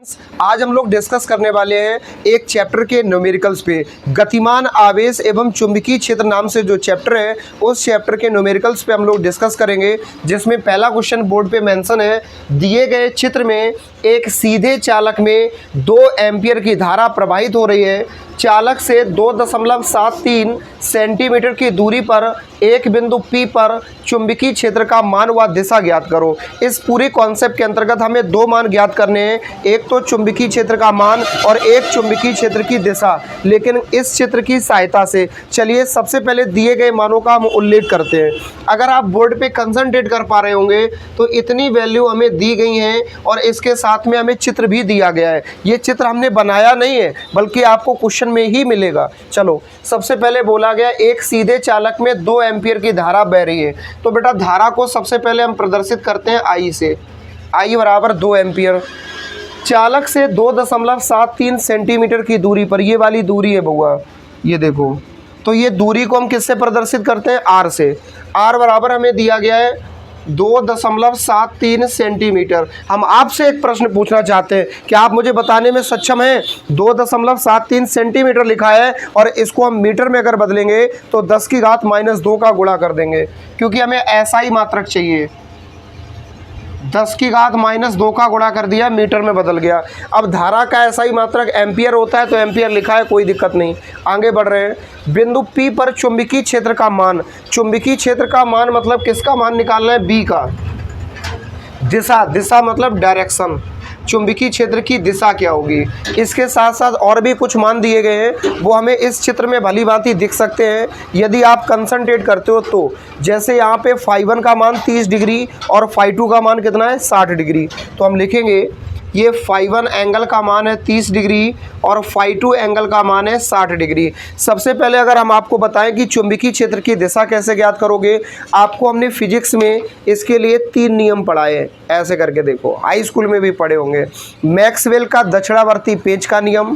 आज हम लोग डिस्कस करने वाले हैं एक चैप्टर के न्यूमेरिकल्स पे। गतिमान आवेश एवं चुंबकीय क्षेत्र नाम से जो चैप्टर है उस चैप्टर के न्यूमेरिकल्स पे हम लोग डिस्कस करेंगे, जिसमें पहला क्वेश्चन बोर्ड पे मेंशन है। दिए गए चित्र में एक सीधे चालक में 2 एम्पियर की धारा प्रवाहित हो रही है। चालक से 2.73 सेंटीमीटर की दूरी पर एक बिंदु P पर चुंबकीय क्षेत्र का मान व दिशा ज्ञात करो। इस पूरे कॉन्सेप्ट के अंतर्गत हमें 2 मान ज्ञात करने हैं, एक तो चुंबकीय क्षेत्र का मान और एक चुंबकीय क्षेत्र की दिशा। लेकिन इस चित्र की सहायता से चलिए सबसे पहले दिए गए मानों का हम उल्लेख करते हैं। अगर आप बोर्ड पे कंसंट्रेट कर पा रहे होंगे तो इतनी वैल्यू हमें दी गई हैं और इसके साथ में हमें चित्र भी दिया गया है। ये चित्र हमने बनाया नहीं है बल्कि आपको क्वेश्चन में ही मिलेगा। चलो सबसे पहले बोला गया एक सीधे चालक में 2 एम्पियर की धारा बह रही है। तो बेटा धारा को सबसे पहले हम प्रदर्शित करते हैं I से। I बराबर 2 एम्पियर। चालक से 2.73 सेंटीमीटर की दूरी पर, ये वाली दूरी है बउआ, ये देखो। तो ये दूरी को हम किससे प्रदर्शित करते हैं? R से। R बराबर हमें दिया गया है 2.73 सेंटीमीटर। हम आपसे एक प्रश्न पूछना चाहते हैं कि आप मुझे बताने में सक्षम हैं? 2.73 सेंटीमीटर लिखा है और इसको हम मीटर में अगर बदलेंगे तो 10⁻² का गुणा कर देंगे, क्योंकि हमें ऐसा ही मात्रक चाहिए। 10⁻² का गुणा कर दिया, मीटर में बदल गया। अब धारा का ऐसा ही मात्रक एम्पियर होता है तो एम्पियर लिखा है, कोई दिक्कत नहीं। आगे बढ़ रहे हैं। बिंदु P पर चुंबकीय क्षेत्र का मान। चुंबकीय क्षेत्र का मान मतलब किसका मान निकालना है? B का। दिशा, दिशा मतलब डायरेक्शन। चुंबकीय क्षेत्र की दिशा क्या होगी? इसके साथ साथ और भी कुछ मान दिए गए हैं, वो हमें इस चित्र में भली भांति दिख सकते हैं यदि आप कंसंट्रेट करते हो तो। जैसे यहाँ पे φ1 का मान 30 डिग्री और φ2 का मान कितना है? 60 डिग्री। तो हम लिखेंगे ये φ1 एंगल का मान है 30 डिग्री और φ2 एंगल का मान है 60 डिग्री। सबसे पहले अगर हम आपको बताएं कि चुंबकीय क्षेत्र की दिशा कैसे ज्ञात करोगे, आपको हमने फिजिक्स में इसके लिए 3 नियम पढ़ाए हैं। ऐसे करके देखो, हाई स्कूल में भी पढ़े होंगे। मैक्सवेल का दक्षिणावर्ती पेंच का नियम,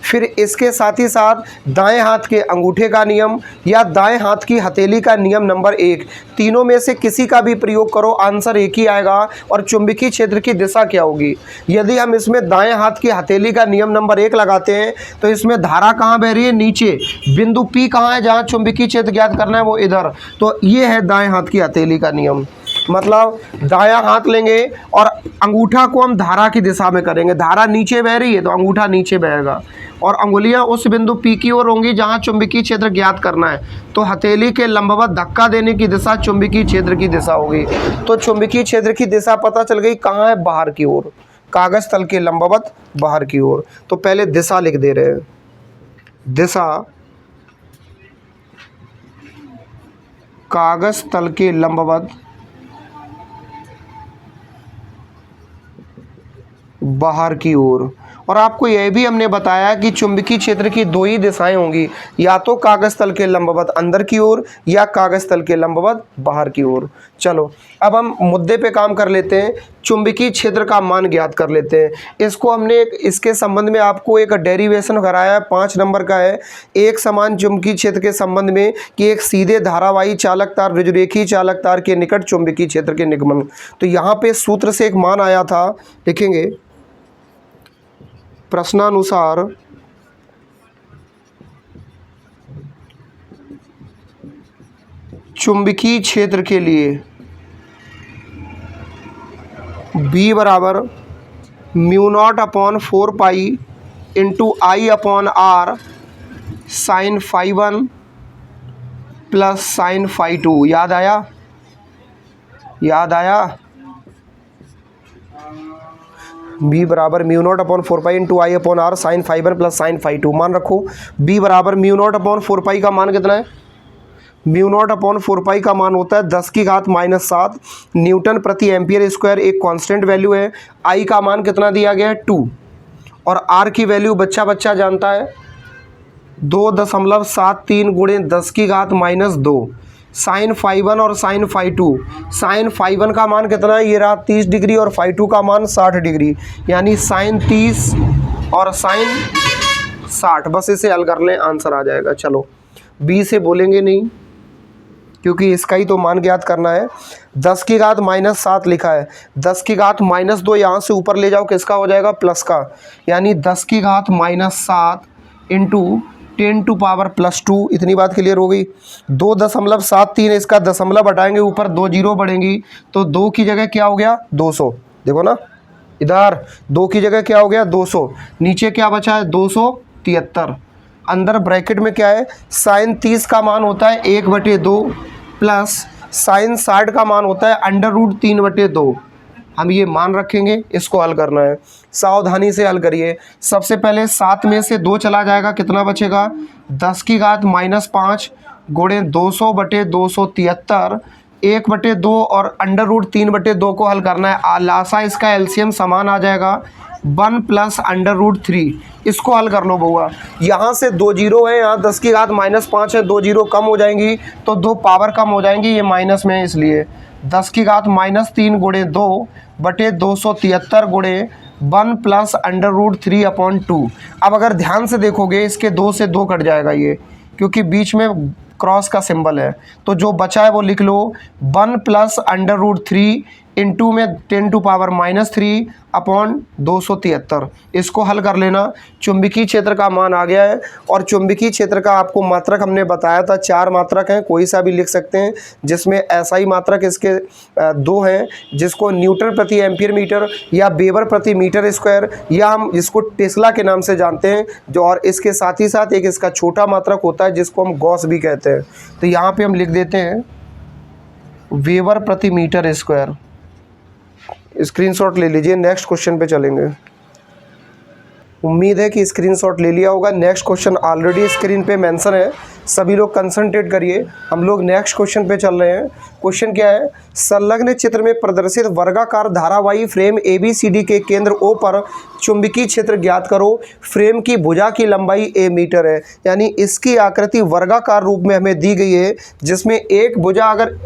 फिर इसके साथ ही साथ दाएं हाथ के अंगूठे का नियम या दाएं हाथ की हथेली का नियम नंबर 1। तीनों में से किसी का भी प्रयोग करो, आंसर एक ही आएगा। और चुंबकीय क्षेत्र की दिशा क्या होगी? यदि हम इसमें दाएं हाथ की हथेली का नियम नंबर 1 लगाते हैं तो इसमें धारा कहाँ बह रही है? नीचे। बिंदु P कहाँ है जहाँ चुंबकीय क्षेत्र ज्ञात करना है? वो इधर। तो ये है दाएं हाथ की हथेली का नियम। मतलब दायां हाथ लेंगे और अंगूठा को हम धारा की दिशा में करेंगे। धारा नीचे बह रही है तो अंगूठा नीचे बहेगा और अंगुलियां उस बिंदु P की ओर होंगी जहां चुंबकीय क्षेत्र ज्ञात करना है। तो हथेली के लंबवत धक्का देने की दिशा चुंबकीय क्षेत्र की दिशा होगी। तो चुंबकीय क्षेत्र की दिशा पता चल गई, कहाँ है? बाहर की ओर। कागज तल के लंबवत बाहर की ओर। तो पहले दिशा लिख दे रहे हैं। दिशा कागज तल के लंबवत बाहर की ओर। और आपको यह भी हमने बताया कि चुंबकीय क्षेत्र की 2 ही दिशाएं होंगी, या तो कागज तल के लंबवत अंदर की ओर या कागज तल के लंबवत बाहर की ओर। चलो अब हम मुद्दे पे काम कर लेते हैं। चुंबकीय क्षेत्र का मान ज्ञात कर लेते हैं। इसको हमने इसके संबंध में आपको एक डेरिवेशन कराया है, 5 नंबर का है। एक समान चुंबकीय क्षेत्र के संबंध में कि एक सीधे धारावाही चालक तार रुजुरेखीय चालक तार के निकट चुंबकीय क्षेत्र के निगमन। तो यहाँ पे सूत्र से एक मान आया था, लिखेंगे प्रश्नानुसार चुंबकीय क्षेत्र के लिए B बराबर μ0/4 pi into I/R sine φ1 plus sine φ2। याद आया? याद आया? B बराबर μ0/4 pi into I/R sine φ1 plus sine φ2। मान रखो B बराबर μ0/4 पाई का मान कितना है? μ0/4 पाई का मान होता है 10⁻⁷ न्यूटन प्रति एम्पियर स्क्वायर। एक कांस्टेंट वैल्यू है। I का मान कितना दिया गया है? 2। और R की वैल्यू बच्चा बच्चा जानता है 2.73 गुणे 10⁻²। साइन φ1 और साइन φ2। साइन φ1 का मान कितना है? ये रहा 30 डिग्री और φ2 का मान 60 डिग्री, यानी साइन 30 और साइन 60। बस इसे हल कर लें, आंसर आ जाएगा। चलो B से बोलेंगे नहीं, क्योंकि इसका ही तो मान ज्ञात करना है। 10 की घात -7 लिखा है, 10 की घात -2 यहाँ से ऊपर ले जाओ, किसका हो जाएगा, प्लस का, यानी 10 की घात -7 इंटू 10⁻²। इतनी बात क्लियर हो गई। 2.73 है, इसका दशमलव हटाएंगे, ऊपर 2 जीरो बढ़ेंगी, तो 2 की जगह क्या हो गया 200। देखो ना इधर 2 की जगह क्या हो गया 200, नीचे क्या बचा है 273। अंदर ब्रैकेट में क्या है, साइन 30 का मान होता है 1/2 प्लस साइन 60 का मान होता है √3/2। हम ये मान रखेंगे, इसको हल करना है, सावधानी से हल करिए। सबसे पहले 7 में से 2 चला जाएगा, कितना बचेगा, 10 की घात -5 गुणे 200/273 1/2 और √3/2 को हल करना है। लासा इसका एलसीएम समान आ जाएगा 1 + √3। इसको हल कर लो बउआ। यहाँ से 2 जीरो है, यहाँ 10 की घात -5 है, 2 जीरो कम हो जाएंगी तो 2 पावर कम हो जाएंगी, ये माइनस में है इसलिए 10 की घात -3 गुणे 2/273 गुणे 1 + √3/2। अब अगर ध्यान से देखोगे इसके 2 से 2 कट जाएगा ये, क्योंकि बीच में क्रॉस का सिंबल है, तो जो बचा है वो लिख लो 1 + √3 इंटू में 10⁻³ इसको हल कर लेना। चुंबकीय क्षेत्र का मान आ गया है, और चुंबकीय क्षेत्र का आपको मात्रक हमने बताया था 4 मात्रक हैं, कोई सा भी लिख सकते हैं, जिसमें एसआई मात्रक इसके 2 हैं, जिसको न्यूटन प्रति एम्पीयर मीटर या वेबर प्रति मीटर स्क्वायर, या हम इसको टेस्ला के नाम से जानते हैं, जो और इसके साथ ही साथ एक इसका छोटा मात्रक होता है जिसको हम गॉस भी कहते हैं। तो यहाँ पे हम लिख देते हैं वेबर प्रति मीटर स्क्वायर। स्क्रीनशॉट ले लीजिए, नेक्स्ट क्वेश्चन पे चलेंगे। उम्मीद है कि स्क्रीनशॉट ले लिया होगा। नेक्स्ट क्वेश्चन ऑलरेडी स्क्रीन पे मेंशन है, सभी लोग कंसंट्रेट करिए। हम लोग नेक्स्ट क्वेश्चन पे चल रहे हैं। क्वेश्चन क्या है, संलग्न चित्र में प्रदर्शित वर्गाकार धारावाही फ्रेम ABCD के केंद्र O पर चुंबकीय क्षेत्र ज्ञात करो। फ्रेम की भुजा की लंबाई a मीटर है, यानी इसकी आकृति वर्गाकार रूप में हमें दी गई है, जिसमें एक भुजा अगर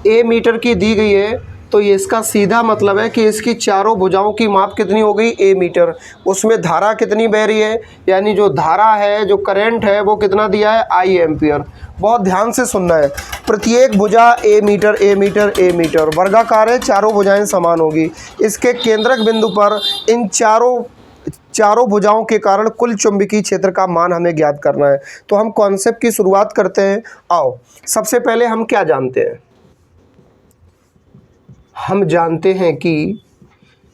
a मीटर की दी गई है तो ये इसका सीधा मतलब है कि इसकी चारों भुजाओं की माप कितनी हो गई a मीटर। उसमें धारा कितनी बह रही है, यानी जो धारा है, जो करंट है, वो कितना दिया है I एम्पियर। बहुत ध्यान से सुनना है। प्रत्येक भुजा a metre a metre a metre, वर्गाकार है, चारों भुजाएं समान होगी। इसके केंद्रक बिंदु पर इन चारों भुजाओं के कारण कुल चुंबकीय क्षेत्र का मान हमें ज्ञात करना है। तो हम कॉन्सेप्ट की शुरुआत करते हैं। आओ, सबसे पहले हम क्या जानते हैं, हम जानते हैं कि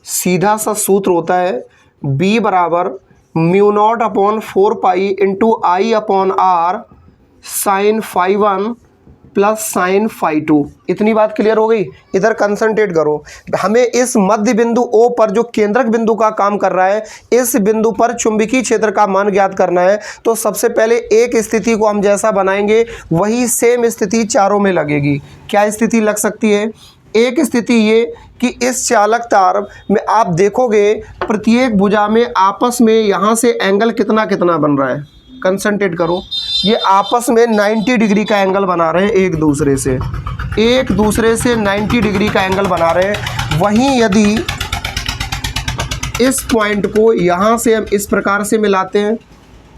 सीधा सा सूत्र होता है B = μ0/4π × I/R sin φ1 + sin φ2। इतनी बात क्लियर हो गई। इधर कंसंट्रेट करो, हमें इस मध्य बिंदु O पर जो केंद्रक बिंदु का काम कर रहा है, इस बिंदु पर चुंबकीय क्षेत्र का मान ज्ञात करना है। तो सबसे पहले एक स्थिति को हम जैसा बनाएंगे वही सेम स्थिति चारों में लगेगी। क्या स्थिति लग सकती है? एक स्थिति ये कि इस चालक तार में आप देखोगे प्रत्येक भुजा में आपस में यहाँ से एंगल कितना कितना बन रहा है। कंसंट्रेट करो, ये आपस में 90 डिग्री का एंगल बना रहे हैं, एक दूसरे से 90 डिग्री का एंगल बना रहे हैं। वहीं यदि इस पॉइंट को यहाँ से हम इस प्रकार से मिलाते हैं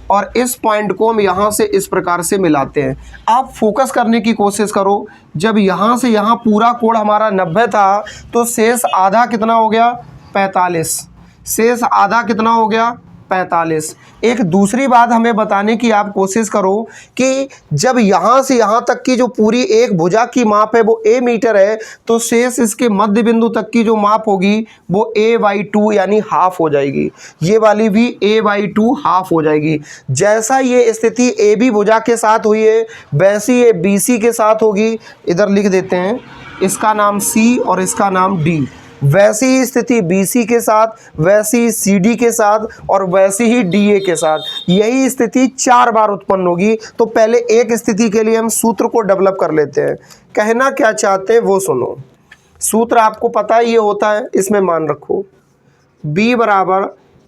और इस पॉइंट को हम यहाँ से इस प्रकार से मिलाते हैं, आप फोकस करने की कोशिश करो। जब यहाँ से यहाँ पूरा कोण हमारा 90 था, तो शेष आधा कितना हो गया 45। शेष आधा कितना हो गया 45। एक दूसरी बात हमें बताने की आप कोशिश करो कि जब यहाँ से यहाँ तक की जो पूरी एक भुजा की माप है वो a मीटर है, तो शेष इसके मध्य बिंदु तक की जो माप होगी वो a/2 यानी हाफ हो जाएगी। ये वाली भी a/2 हाफ हो जाएगी। जैसा ये स्थिति AB भुजा के साथ हुई है, वैसी ये BC के साथ होगी। इधर लिख देते हैं, इसका नाम C और इसका नाम D। वैसी ही स्थिति BC के साथ, वैसी CD के साथ और वैसी ही DA के साथ। यही स्थिति 4 बार उत्पन्न होगी। तो पहले एक स्थिति के लिए हम सूत्र को डेवलप कर लेते हैं। कहना क्या चाहते हैं वो सुनो। सूत्र आपको पता है ये होता है, इसमें मान रखो B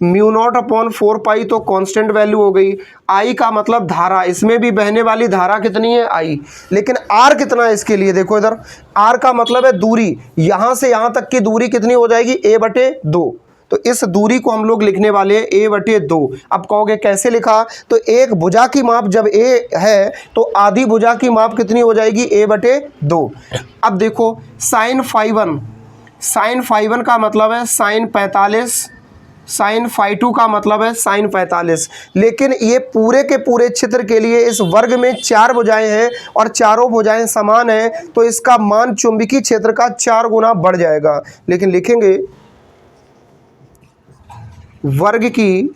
= μ0/4π, तो कांस्टेंट वैल्यू हो गई। I का मतलब धारा, इसमें भी बहने वाली धारा कितनी है I, लेकिन R कितना है इसके लिए देखो इधर, R का मतलब है दूरी। यहाँ से यहाँ तक की दूरी कितनी हो जाएगी a/2। तो इस दूरी को हम लोग लिखने वाले हैं a बटे 2। अब कहोगे कैसे लिखा, तो एक भुजा की माप जब a है तो आधी भुजा की माप कितनी हो जाएगी, a बटे 2। अब देखो साइन फाई 1 का मतलब है साइन 45, साइन फाई 2 का मतलब है साइन 45। लेकिन ये पूरे के पूरे क्षेत्र के लिए इस वर्ग में 4 भुजाएं हैं और चारों भुजाएं समान हैं, तो इसका मान चुंबकीय क्षेत्र का 4 गुना बढ़ जाएगा। लेकिन लिखेंगे वर्ग की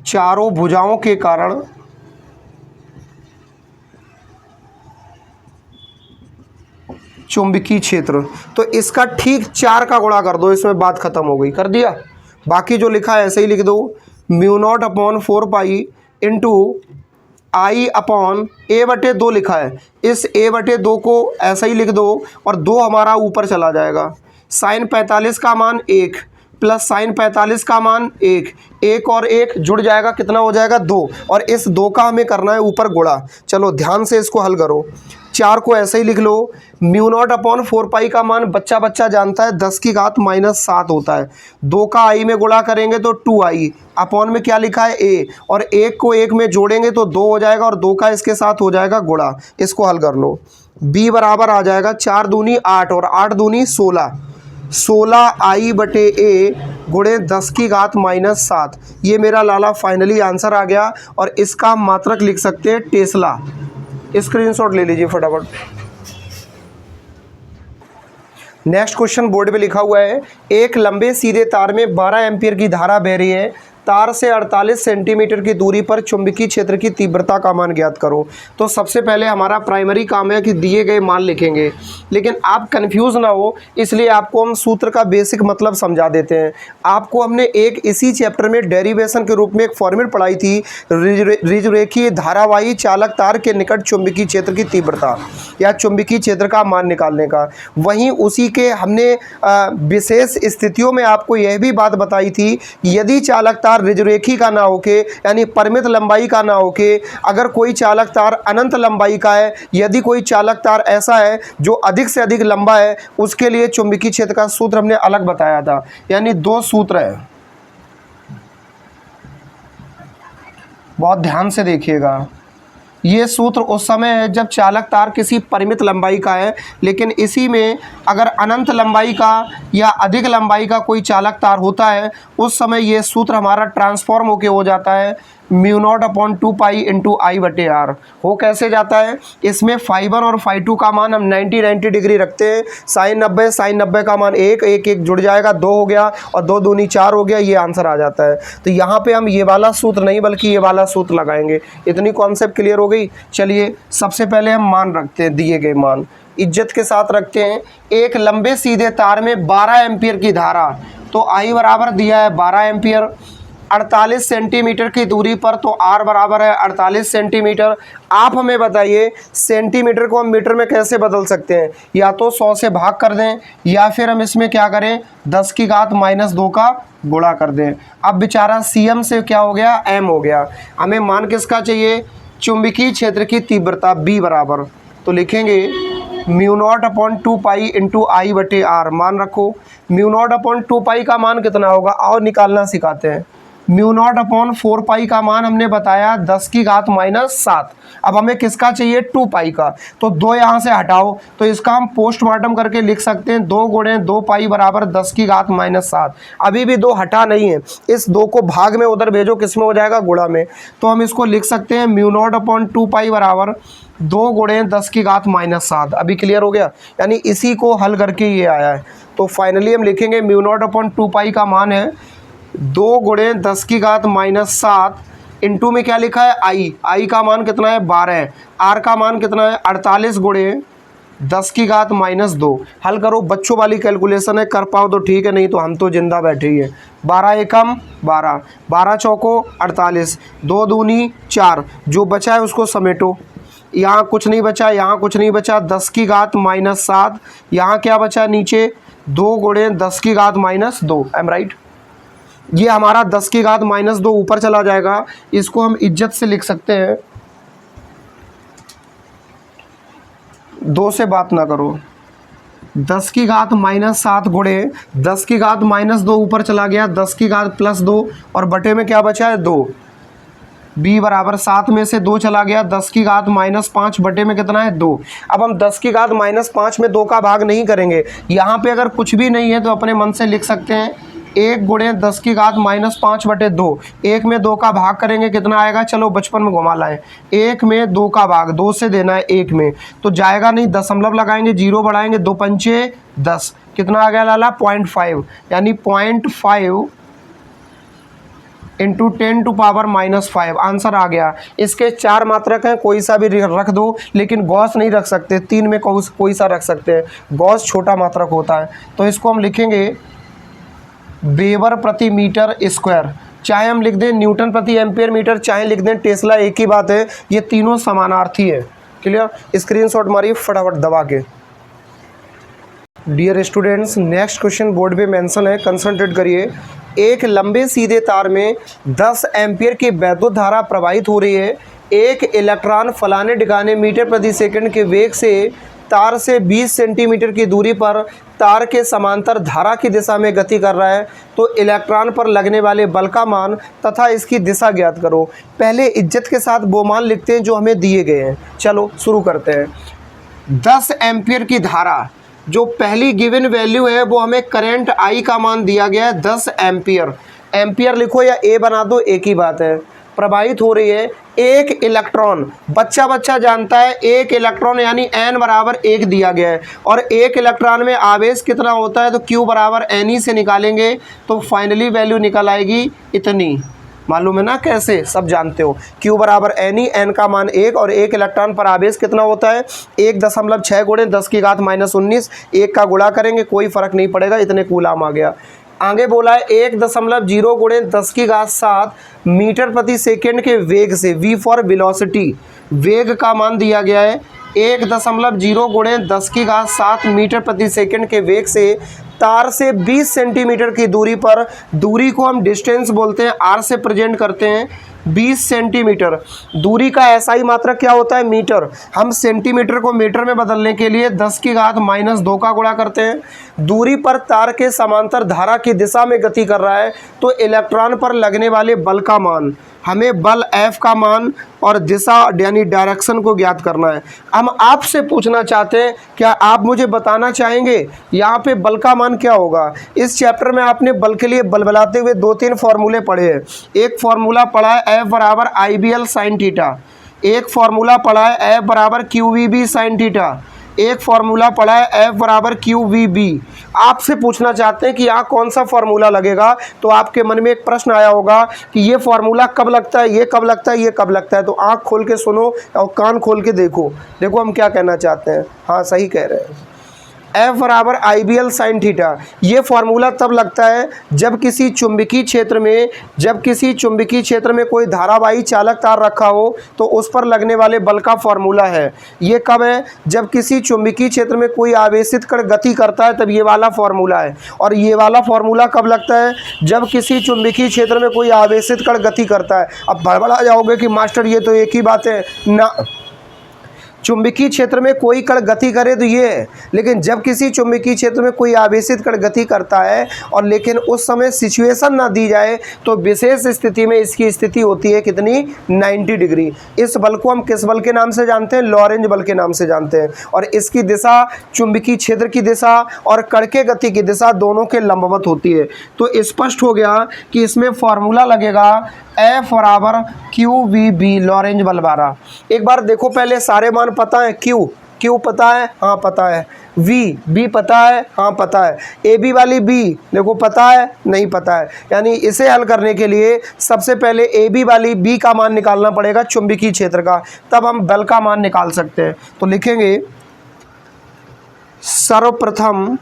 चारों भुजाओं के कारण चुंबकीय क्षेत्र, तो इसका ठीक 4 का गुणा कर दो, इसमें बात खत्म हो गई। कर दिया, बाकी जो लिखा है ऐसे ही लिख दो, mu naught upon 4 pi into I upon a बटे 2 लिखा है, इस a बटे 2 को ऐसा ही लिख दो और 2 हमारा ऊपर चला जाएगा। साइन 45 का मान 1 प्लस साइन 45 का मान 1, 1 और 1 जुड़ जाएगा, कितना हो जाएगा 2, और इस 2 का हमें करना है ऊपर गुणा। चलो ध्यान से इसको हल करो, 4 को ऐसे ही लिख लो, म्यू नॉट अपॉन 4 पाई का मान बच्चा जानता है 10 की घात -7 होता है। 2 का आई में गुणा करेंगे तो 2i, अपॉन में क्या लिखा है a, और 1 को 1 में जोड़ेंगे तो 2 हो जाएगा और 2 का इसके साथ हो जाएगा गुणा। इसको हल कर लो, b बराबर आ जाएगा 4 दूनी 8 और 8 दूनी 16, 16i बटे a गुणे 10 की घात -7। ये मेरा लाला फाइनली आंसर आ गया, और इसका मात्रक लिख सकते हैं टेस्ला। स्क्रीनशॉट ले लीजिए फटाफट। नेक्स्ट क्वेश्चन बोर्ड पे लिखा हुआ है, एक लंबे सीधे तार में 12 एम्पीयर की धारा बह रही है, तार से 48 सेंटीमीटर की दूरी पर चुंबकीय क्षेत्र की तीव्रता का मान ज्ञात करो। तो सबसे पहले हमारा प्राइमरी काम है कि दिए गए मान लिखेंगे, लेकिन आप कंफ्यूज ना हो इसलिए आपको हम सूत्र का बेसिक मतलब समझा देते हैं। आपको हमने एक इसी चैप्टर में डेरिवेशन के रूप में एक फॉर्मूला पढ़ाई थी, ऋजुरेखीय धारावाही चालक तार के निकट चुंबकीय क्षेत्र की तीव्रता या चुंबकीय क्षेत्र का मान निकालने का। वहीं उसी के हमने विशेष स्थितियों में आपको यह भी बात बताई थी, यदि चालक तार ऋजुरेखी का ना होके यानी परिमित लंबाई का ना होके, अगर कोई चालक तार अनंत लंबाई का है, यदि कोई चालक तार ऐसा है जो अधिक से अधिक लंबा है, उसके लिए चुंबकीय क्षेत्र का सूत्र हमने अलग बताया था। यानी 2 सूत्र है, बहुत ध्यान से देखिएगा। ये सूत्र उस समय है जब चालक तार किसी परिमित लंबाई का है, लेकिन इसी में अगर अनंत लंबाई का या अधिक लंबाई का कोई चालक तार होता है, उस समय ये सूत्र हमारा ट्रांसफॉर्म होके हो जाता है mu naught upon 2 pi into I बटे आर। हो कैसे जाता है, इसमें फाई 1 और फाई 2 का मान हम 90 डिग्री रखते हैं, साइन 90 का मान 1 1 1 जुड़ जाएगा, 2 हो गया और 2 दूनी 4 हो गया, ये आंसर आ जाता है। तो यहाँ पे हम ये वाला सूत्र नहीं बल्कि ये वाला सूत्र लगाएंगे। इतनी कॉन्सेप्ट क्लियर हो गई। चलिए सबसे पहले हम मान रखते हैं, दिए गए मान इज्जत के साथ रखते हैं। एक लंबे सीधे तार में 12 एम्पियर की धारा, तो आई बराबर दिया है 12 एम्पियर, 48 सेंटीमीटर की दूरी पर, तो आर बराबर है 48 सेंटीमीटर। आप हमें बताइए सेंटीमीटर को हम मीटर में कैसे बदल सकते हैं, या तो 100 से भाग कर दें या फिर हम इसमें क्या करें 10 की घात -2 का गुणा कर दें। अब बेचारा सीएम से क्या हो गया, एम हो गया। हमें मान किसका चाहिए, चुंबकीय क्षेत्र की तीव्रता बी बराबर, तो लिखेंगे mu naught upon 2 pi into I बटे आर। मान रखो म्यू नॉट अपॉन 2 पाई का मान कितना होगा, और निकालना सिखाते हैं। म्यू नॉट अपॉन 4 पाई का मान हमने बताया 10 की घात -7। अब हमें किसका चाहिए, 2 पाई का, तो 2 यहाँ से हटाओ, तो इसका हम पोस्टमार्टम करके लिख सकते हैं 2 गुणे 2 पाई बराबर 10 की घात -7। अभी भी 2 हटा नहीं है, इस 2 को भाग में उधर भेजो, किस में हो जाएगा, गुणा में। तो हम इसको लिख सकते हैं म्यू नॉट अपॉन 2 पाई बराबर 2 गुणे 10 की घात -7। अभी क्लियर हो गया, यानी इसी को हल करके ये आया है। तो फाइनली हम लिखेंगे म्यू नॉट अपॉन 2 पाई का मान है 2 गुणे 10 की घात -7 इंटू में क्या लिखा है, आई का मान कितना है 12, आर का मान कितना है 48 गुणे 10 की घात -2। हल करो, बच्चों वाली कैलकुलेशन है, कर पाओ तो ठीक है, नहीं तो हम तो जिंदा बैठे ही है। 12 एकम 12, 12 चौको 48, 2 दूनी 4, जो बचा है उसको समेटो। यहाँ कुछ नहीं बचा, यहाँ कुछ नहीं बचा, 10 की घात -7, यहाँ क्या बचा नीचे 2 गुणे 10 की घात -2। I am right. ये हमारा 10 की घात -2 ऊपर चला जाएगा, इसको हम इज्जत से लिख सकते हैं, 2 से बात ना करो, 10 की घात -7 गुणे 10 की घात -2 ऊपर चला गया, 10 की घात +2 और बटे में क्या बचा है 2। b बराबर 7 में से 2 चला गया, 10 की घात -5 बटे में कितना है 2। अब हम 10 की घात -5 में 2 का भाग नहीं करेंगे। यहाँ पे अगर कुछ भी नहीं है तो अपने मन से लिख सकते हैं 1 गुणे 10 की घात -5 बटे 2। 1 में 2 का भाग करेंगे कितना आएगा, चलो बचपन में घुमा लाएं। 1 में 2 का भाग 2 से देना है 1 में, तो जाएगा नहीं, दशमलव लगाएंगे, 0 बढ़ाएंगे, 2 पंचे 10, कितना आ गया लाला 0.5, यानी 0.5 इंटू 10⁻⁻5 आंसर आ गया। इसके 4 मात्रक हैं, कोई सा भी रख दो, लेकिन गॉस नहीं रख सकते, 3 में कोई सा रख सकते हैं, गॉस छोटा मात्रक होता है। तो इसको हम लिखेंगे वेबर प्रति मीटर स्क्वायर, चाहे हम लिख दें न्यूटन प्रति एम्पियर मीटर, चाहे लिख दें टेस्ला, एक ही बात है, ये तीनों समानार्थी है। क्लियर, स्क्रीनशॉट मारिए फटाफट दबा के। Dear students, next question board पे मेंशन है, कंसंट्रेट करिए। एक लंबे सीधे तार में 10 एम्पियर की वैद्युत धारा प्रवाहित हो रही है। एक इलेक्ट्रॉन फलाने ढिकाने मीटर प्रति सेकंड के वेग से तार से 20 सेंटीमीटर की दूरी पर तार के समांतर धारा की दिशा में गति कर रहा है, तो इलेक्ट्रॉन पर लगने वाले बल का मान तथा इसकी दिशा ज्ञात करो। पहले इज्जत के साथ वो मान लिखते हैं जो हमें दिए गए हैं। चलो शुरू करते हैं। 10 एम्पियर की धारा, जो पहली गिवन वैल्यू है वो हमें करंट आई का मान दिया गया है 10 एम्पियर। एम्पियर लिखो या ए बना दो, एक ही बात है। प्रवाहित हो रही है एक इलेक्ट्रॉन, बच्चा जानता है एक इलेक्ट्रॉन यानी n बराबर 1 दिया गया है, और एक इलेक्ट्रॉन में आवेश कितना होता है, तो q बराबर n से निकालेंगे तो फाइनली वैल्यू निकल आएगी इतनी। मालूम है ना कैसे, सब जानते हो। q बराबर n का मान 1, और एक इलेक्ट्रॉन पर आवेश कितना होता है 1.6 गुणे 10 की घात -19, 1 का गुणा करेंगे कोई फर्क नहीं पड़ेगा, इतने कूलाम आ गया। आगे बोला है 1.0 गुणे 10 की घात 7 मीटर प्रति सेकंड के वेग से, v फॉर वेलोसिटी, वेग का मान दिया गया है 1.0 गुणे 10 की घात 7 मीटर प्रति सेकंड के वेग से तार से 20 सेंटीमीटर की दूरी पर, दूरी को हम डिस्टेंस बोलते हैं, r से प्रेजेंट करते हैं 20 सेंटीमीटर। दूरी का SI मात्रक क्या होता है मीटर, हम सेंटीमीटर को मीटर में बदलने के लिए 10 की घात -2 का गुणा करते हैं। दूरी पर तार के समांतर धारा की दिशा में गति कर रहा है, तो इलेक्ट्रॉन पर लगने वाले बल का मान, हमें बल F का मान और दिशा यानी डायरेक्शन को ज्ञात करना है। हम आपसे पूछना चाहते हैं, क्या आप मुझे बताना चाहेंगे यहाँ पे बल का मान क्या होगा। इस चैप्टर में आपने बल के लिए बलबलाते हुए 2-3 फार्मूले पढ़े हैं। एक फार्मूला पढ़ा है F बराबर IBL साइन थीटा, एक फार्मूला पढ़ा है F बराबर QVB साइन थीटा, एक फार्मूला पढ़ा है F बराबर QVB। आपसे पूछना चाहते हैं कि यहाँ कौन सा फार्मूला लगेगा, तो आपके मन में एक प्रश्न आया होगा कि ये फार्मूला कब लगता है, ये कब लगता है, ये कब लगता है। तो आँख खोल के सुनो और कान खोल के देखो हम क्या कहना चाहते हैं। हाँ सही कह रहे हैं, F बराबर IBL साइन थीटा। ये फार्मूला तब लगता है जब किसी चुंबकीय क्षेत्र में कोई धारावाही चालक तार रखा हो, तो उस पर लगने वाले बल का फार्मूला है। ये कब है, जब किसी चुंबकीय क्षेत्र में कोई आवेशित कण गति करता है, तब ये वाला फार्मूला है। और ये वाला फार्मूला कब लगता है, जब किसी चुंबकीय क्षेत्र में कोई आवेशित कण गति करता है। अब बड़बड़ा जाओगे कि मास्टर ये तो एक ही बात है ना, चुंबकीय क्षेत्र में कोई कण गति करे तो ये है, लेकिन जब किसी चुंबकीय क्षेत्र में कोई आवेशित कण गति करता है और लेकिन उस समय सिचुएशन ना दी जाए, तो विशेष स्थिति में इसकी स्थिति होती है कितनी 90 डिग्री। इस बल को हम किस बल के नाम से जानते हैं, लॉरेंज बल के नाम से जानते हैं। और इसकी दिशा चुंबकीय क्षेत्र की दिशा और कण के गति की दिशा दोनों के लंबवत होती है। तो स्पष्ट हो गया कि इसमें फॉर्मूला लगेगा F बराबर QVB, लॉरेंज बल द्वारा। एक बार देखो पहले सारे मान पता है, Q पता है, हाँ पता है, B पता है, हाँ पता है, AB वाली B देखो पता है, नहीं पता है। यानी इसे हल करने के लिए सबसे पहले AB वाली B का मान निकालना पड़ेगा चुंबकीय क्षेत्र का, तब हम बल का मान निकाल सकते हैं। तो लिखेंगे सर्वप्रथम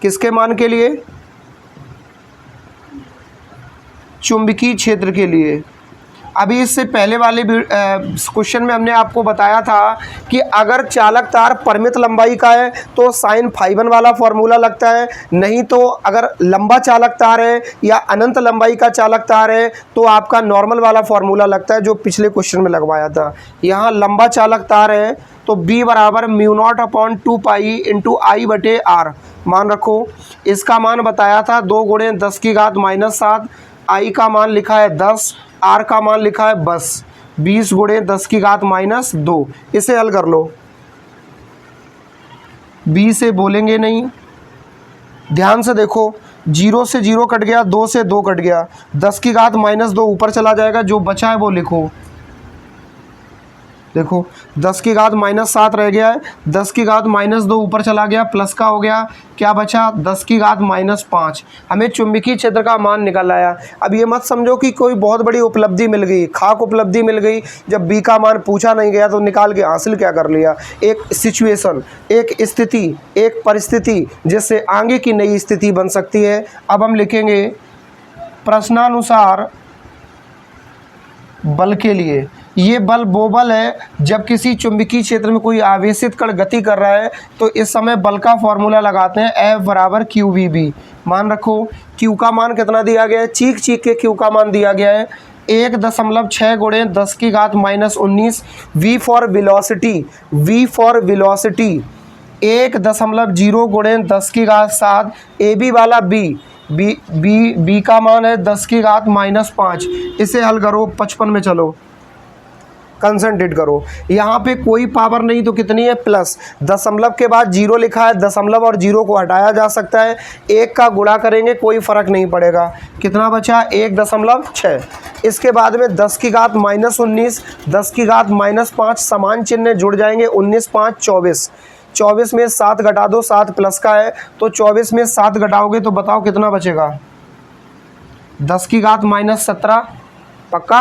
किसके मान के लिए, चुंबकीय क्षेत्र के लिए। अभी इससे पहले वाले क्वेश्चन में हमने आपको बताया था कि अगर चालक तार परिमित लंबाई का है तो साइन φ1 वाला फॉर्मूला लगता है, नहीं तो अगर लंबा चालक तार है या अनंत लंबाई का चालक तार है तो आपका नॉर्मल वाला फॉर्मूला लगता है, जो पिछले क्वेश्चन में लगवाया था। यहाँ लंबा चालक तार है तो b बराबर μ0/2 इंटू आई बटे आर मान रखो। इसका मान बताया था 2 गुणे 10 की घात -7, आई का मान लिखा है 10, आर का मान लिखा है बस 20 गुणे 10 की घात -2। इसे हल कर लो। b से बोलेंगे नहीं, ध्यान से देखो, 0 से 0 कट गया, 2 से 2 कट गया, 10 की घात -2 ऊपर चला जाएगा, जो बचा है वो लिखो। देखो 10 की घात -7 रह गया है, 10 की घात -2 ऊपर चला गया, प्लस का हो गया, क्या बचा 10 की घात -5। हमें चुंबकीय क्षेत्र का मान निकल आया। अब ये मत समझो कि कोई बहुत बड़ी उपलब्धि मिल गई, खाक उपलब्धि मिल गई, जब बी का मान पूछा नहीं गया तो निकाल के हासिल क्या कर लिया। एक सिचुएशन, एक स्थिति, एक परिस्थिति जिससे आगे की नई स्थिति बन सकती है। अब हम लिखेंगे प्रश्नानुसार बल के लिए। ये बल वो बल है जब किसी चुंबकीय क्षेत्र में कोई आवेशित कण गति कर रहा है, तो इस समय बल का फॉर्मूला लगाते हैं F बराबर QVB। मान रखो Q का मान कितना दिया गया है, चीख चीख के Q का मान दिया गया है 1.6 गुणे 10 की घात -19। V for velocity, V for velocity 1.0 गुणे 10 की घात 7। AB वाला B का मान है 10 की घात -5। इसे हल करो, 55 में चलो, कंसंट्रेट करो। यहाँ पे कोई पावर नहीं तो कितनी है प्लस, दशमलव के बाद 0 लिखा है, दशमलव और 0 को हटाया जा सकता है, 1 का गुणा करेंगे कोई फर्क नहीं पड़ेगा। कितना बचा 1.6। इसके बाद में 10 की घात -19, 10 की घात -5 समान चिन्ह जुड़ जाएंगे, 19 5 24। 24 में 7 घटा दो, 7 प्लस का है, तो 24 में 7 घटाओगे तो बताओ कितना बचेगा 10 की घात -17। पक्का?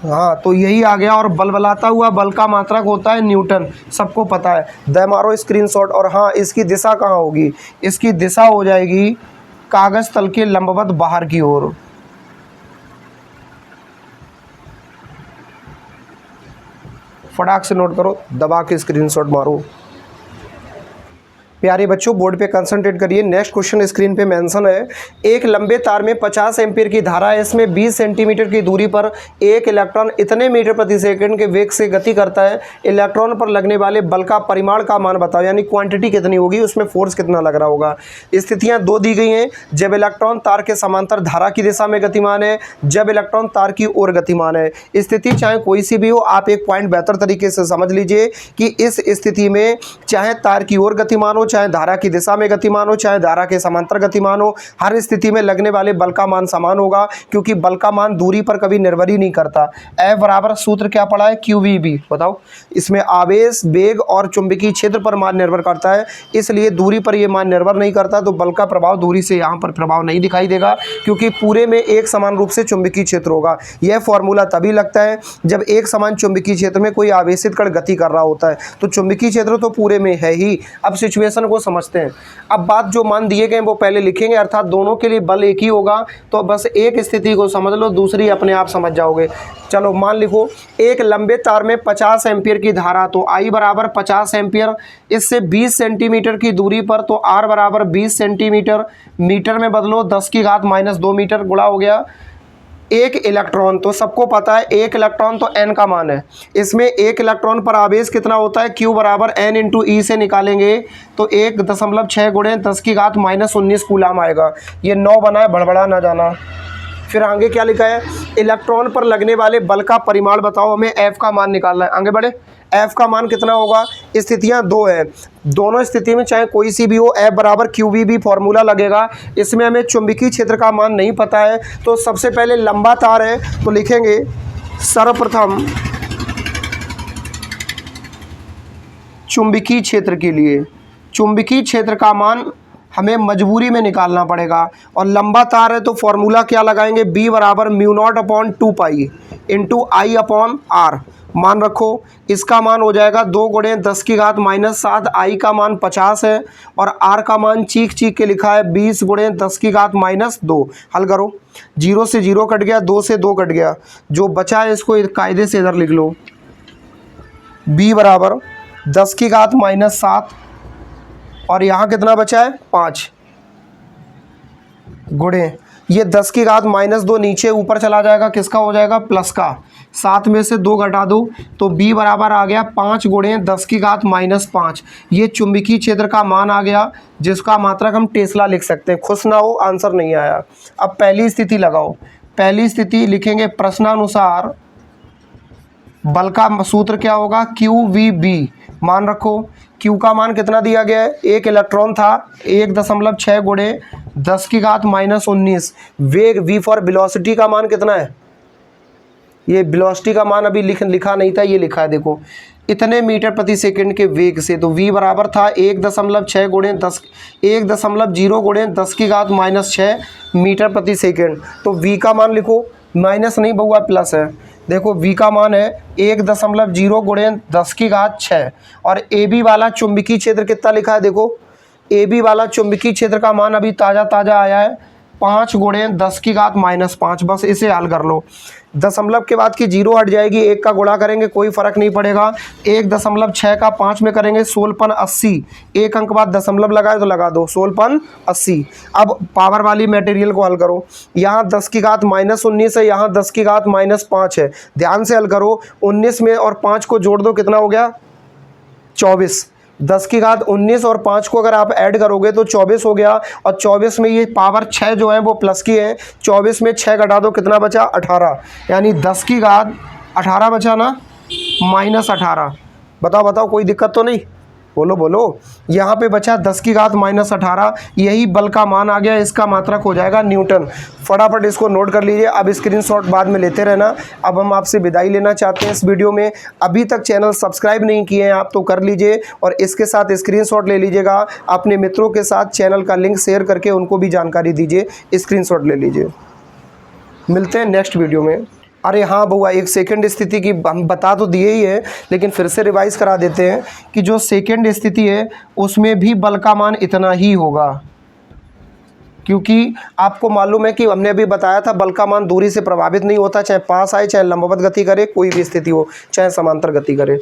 हाँ, तो यही आ गया। और बलबलाता हुआ बल का मात्रक होता है न्यूटन, सबको पता है। दे मारो स्क्रीनशॉट। और हाँ, इसकी दिशा कहाँ होगी, इसकी दिशा हो जाएगी कागज तल के लंबवत बाहर की ओर। फटाक से नोट करो, दबा के स्क्रीनशॉट मारो। प्यारे बच्चों, बोर्ड पे कंसंट्रेट करिए। नेक्स्ट क्वेश्चन स्क्रीन पे मेंशन है, एक लंबे तार में 50 एम्पीयर की धारा है, इसमें 20 सेंटीमीटर की दूरी पर एक इलेक्ट्रॉन इतने मीटर प्रति सेकंड के वेग से गति करता है। इलेक्ट्रॉन पर लगने वाले बल का परिमाण का मान बताओ, यानी क्वांटिटी कितनी होगी, उसमें फोर्स कितना लग रहा होगा। स्थितियां 2 दी गई हैं, जब इलेक्ट्रॉन तार के समांतर धारा की दिशा में गतिमान है, जब इलेक्ट्रॉन तार की ओर गतिमान है। स्थिति चाहे कोई सी भी हो, आप एक पॉइंट बेहतर तरीके से समझ लीजिए कि इस स्थिति में चाहे तार की ओर गतिमान हो, चाहे धारा की दिशा में गतिमान हो, चाहे धारा के समांतर गतिमान हो, हर स्थिति में लगने वाले बल का मान समान होगा, क्योंकि बल का मान दूरी पर कभी निर्भर ही नहीं करता। F बराबर सूत्र क्या पड़ा है, QVB। बताओ, इसमें आवेश, वेग और चुंबकीय क्षेत्र पर मान निर्भर करता है, इसलिए दूरी पर यह मान निर्भर नहीं करता, तो बल का प्रभाव दूरी से यहाँ पर प्रभाव नहीं दिखाई देगा, क्योंकि पूरे में एक समान रूप से चुंबकीय क्षेत्र होगा। यह फॉर्मूला तभी लगता है जब एक समान चुंबकीय क्षेत्र में कोई आवेशित कण गति कर रहा होता है, तो चुंबकीय क्षेत्र तो पूरे में है ही। अब सिचुएशन को समझते हैं। अब बात जो मान दिए गए वो पहले लिखेंगे, अर्थात दोनों के लिए बल एक ही होगा, तो बस एक स्थिति को समझ लो, दूसरी अपने आप समझ जाओगे। चलो मान लिखो, एक लंबे तार में 50 एम्पीयर की धारा, तो I बराबर 50 एम्पीयर, इससे 20 सेंटीमीटर की दूरी पर, तो R बराबर 20 सेंटीमीटर, मीटर में बदलो 10 की घात -2 मीटर, गुणा हो गया एक इलेक्ट्रॉन। तो सबको पता है एक इलेक्ट्रॉन तो n का मान है, इसमें एक इलेक्ट्रॉन पर आवेश कितना होता है, Q बराबर n इंटू ई से निकालेंगे तो 1.6 गुणे 10 की घात -19 कूलाम आएगा। ये 9 बना है, बड़बड़ा ना जाना। फिर आगे क्या लिखा है, इलेक्ट्रॉन पर लगने वाले बल का परिमाण बताओ, हमें F का मान निकालना है। आगे बढ़े, F का मान कितना होगा। स्थितियां 2 हैं, दोनों स्थिति में चाहे कोई सी भी हो, F बराबर QVB फॉर्मूला लगेगा। इसमें हमें चुंबकीय क्षेत्र का मान नहीं पता है, तो सबसे पहले लंबा तार है, तो लिखेंगे सर्वप्रथम चुंबकीय क्षेत्र के लिए चुंबकीय क्षेत्र का मान हमें मजबूरी में निकालना पड़ेगा। और लंबा तार है तो फॉर्मूला क्या लगाएंगे, B बराबर μ0/2 इंटू I/R। मान रखो, इसका मान हो जाएगा 2 गुणे 10 की घात -7, I का मान 50 है और R का मान चीख चीख के लिखा है 20 गुणे 10 की घात -2। हल करो, 0 से 0 कट गया, 2 से 2 कट गया, जो बचा है इसको कायदे से इधर लिख लो। B बराबर 10 की घात -7 और यहाँ कितना बचा है 5 गुणे ये 10 की घात -2 नीचे ऊपर चला जाएगा, किसका हो जाएगा, प्लस का, 7 में से 2 घटा दो तो b बराबर आ गया 5 गुणे 10 की घात -5। ये चुंबकीय क्षेत्र का मान आ गया, जिसका मात्रक हम टेस्ला लिख सकते हैं। खुश ना हो, आंसर नहीं आया। अब पहली स्थिति लगाओ। पहली स्थिति लिखेंगे, प्रश्नानुसार बल का सूत्र क्या होगा, QVB। मान रखो Q का मान कितना दिया गया है, 1 इलेक्ट्रॉन था, 1.6 गुणे 10 की घात -19। वेग V फॉर वेलोसिटी का मान कितना है, ये वेलोसिटी का मान अभी लिखा नहीं था, ये लिखा है देखो, इतने मीटर प्रति सेकंड के वेग से। तो V बराबर था 1.6 गुणे 10 1.0 गुणे 10 की घात -6 मीटर प्रति सेकंड। तो V का मान लिखो, माइनस नहीं बउआ प्लस है। देखो V का मान है 1.0 गुणे 10 की घात 6। और AB वाला चुंबकीय क्षेत्र कितना लिखा है, देखो AB वाला चुंबकीय क्षेत्र का मान अभी ताज़ा आया है 5 गुणे 10 की घात -5। बस इसे हल कर लो। दशमलव के बाद की 0 हट जाएगी, 1 का गुणा करेंगे कोई फर्क नहीं पड़ेगा। 1.6 का 5 में करेंगे 16/80। 1 अंक बाद दशमलव लगाए तो लगा दो, 16/80। अब पावर वाली मटेरियल को हल करो। यहाँ 10 की घात -19 है, यहाँ 10 की घात -5 है। ध्यान से हल करो, 19 में और 5 को जोड़ दो, कितना हो गया 24। 10 की घात 19 और 5 को अगर आप ऐड करोगे तो 24 हो गया। और 24 में ये पावर 6 जो है वो प्लस की है। 24 में 6 घटा दो, कितना बचा 18। यानी 10 की घात 18 बचा ना, -18। बताओ कोई दिक्कत तो नहीं, बोलो। यहाँ पे बचा 10 की घात -18। यही बल का मान आ गया, इसका मात्रक हो जाएगा न्यूटन। फटाफट इसको नोट कर लीजिए। अब स्क्रीनशॉट बाद में लेते रहना। अब हम आपसे विदाई लेना चाहते हैं इस वीडियो में। अभी तक चैनल सब्सक्राइब नहीं किए हैं आप तो कर लीजिए, और इसके साथ स्क्रीनशॉट ले लीजिएगा। अपने मित्रों के साथ चैनल का लिंक शेयर करके उनको भी जानकारी दीजिए, स्क्रीनशॉट ले लीजिए। मिलते हैं नेक्स्ट वीडियो में। अरे हाँ बउआ, एक सेकंड स्थिति की हम बता तो दिए ही है, लेकिन फिर से रिवाइज करा देते हैं कि जो सेकंड स्थिति है उसमें भी बल का मान इतना ही होगा, क्योंकि आपको मालूम है कि हमने अभी बताया था बल का मान दूरी से प्रभावित नहीं होता, चाहे पास आए, चाहे लंबवत गति करे, कोई भी स्थिति हो, चाहे समांतर गति करे।